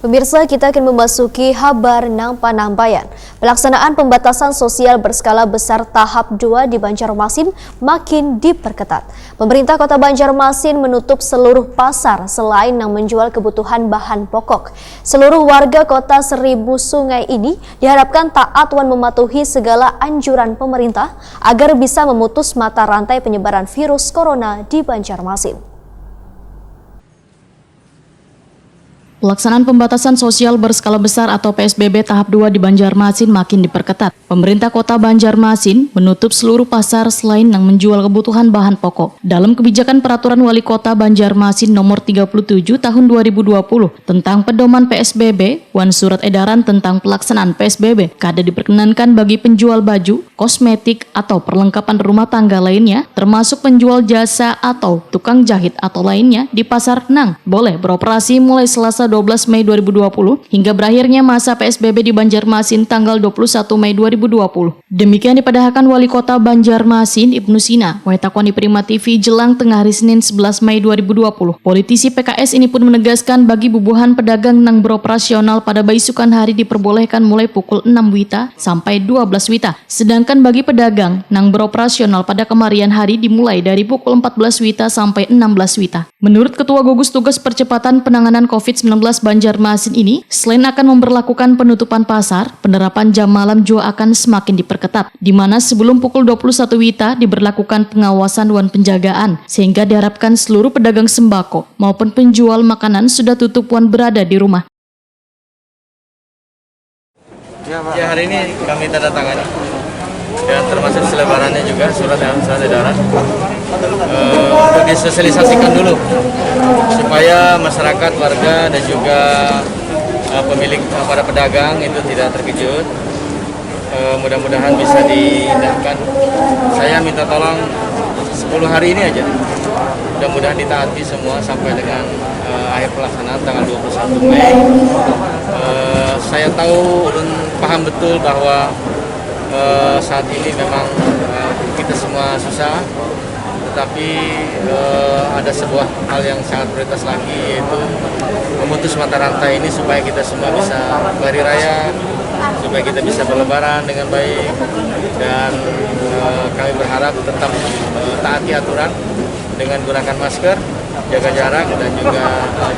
Pemirsa, kita akan memasuki kabar Nampa-Nampayan. Pelaksanaan pembatasan sosial berskala besar tahap 2 di Banjarmasin makin diperketat. Pemerintah Kota Banjarmasin menutup seluruh pasar selain yang menjual kebutuhan bahan pokok. Seluruh warga kota Seribu Sungai ini diharapkan taat dan mematuhi segala anjuran pemerintah agar bisa memutus mata rantai penyebaran virus corona di Banjarmasin. Pelaksanaan pembatasan sosial berskala besar atau PSBB tahap 2 di Banjarmasin makin diperketat. Pemerintah Kota Banjarmasin menutup seluruh pasar selain yang menjual kebutuhan bahan pokok. Dalam kebijakan Peraturan Wali Kota Banjarmasin Nomor 37 Tahun 2020 tentang pedoman PSBB, wan surat edaran tentang pelaksanaan PSBB, kada diperkenankan bagi penjual baju, kosmetik atau perlengkapan rumah tangga lainnya, termasuk penjual jasa atau tukang jahit atau lainnya di Pasar Nang, boleh beroperasi mulai Selasa 12 Mei 2020 hingga berakhirnya masa PSBB di Banjarmasin tanggal 21 Mei 2020. Demikian dipadahkan Wali Kota Banjarmasin Ibnu Sina, Waitakwani Prima TV jelang tengah hari Senin 11 Mei 2020. Politisi PKS ini pun menegaskan bagi bubuhan pedagang nang beroperasional pada baisukan hari diperbolehkan mulai pukul 6 WITA sampai 12 WITA. Sedangkan bagi pedagang nang beroperasional pada kemarian hari dimulai dari pukul 14 WITA sampai 16 WITA. Menurut Ketua Gugus Tugas Percepatan Penanganan COVID-19 Banjarmasin ini, selain akan memberlakukan penutupan pasar, penerapan jam malam juga akan semakin diperketat, di mana sebelum pukul 21 WITA diberlakukan pengawasan dan penjagaan, sehingga diharapkan seluruh pedagang sembako maupun penjual makanan sudah tutup dan berada di rumah. Ya, hari ini kami tanda tangani dan termasuk selebarannya juga surat edaran untuk disosialisasikan dulu supaya masyarakat, warga dan juga pemilik para pedagang itu tidak terkejut. Mudah-mudahan bisa diindahkan. Saya minta tolong 10 hari ini aja. Mudah-mudahan ditaati semua sampai dengan akhir pelaksanaan tanggal 21 Mei. Saya tahu dan paham betul bahwa saat ini memang kita semua susah, tetapi ada sebuah hal yang sangat prioritas lagi, yaitu memutus mata rantai ini supaya kita semua bisa berhari raya, supaya kita bisa berlebaran dengan baik, dan kami berharap tetap taati aturan dengan gunakan masker, jaga jarak dan juga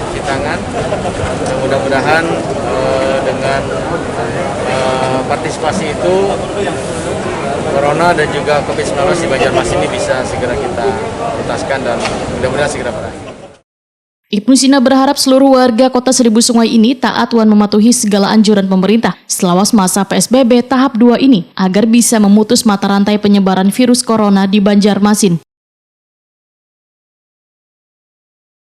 cuci tangan. Mudah-mudahan dengan partisipasi itu Corona dan juga COVID-19 di Banjarmasin ini bisa segera kita tuntaskan dan mudah-mudahan segera berakhir. Ibnu Sina berharap seluruh warga kota Seribu Sungai ini taat dan mematuhi segala anjuran pemerintah selama masa PSBB tahap 2 ini agar bisa memutus mata rantai penyebaran virus corona di Banjarmasin.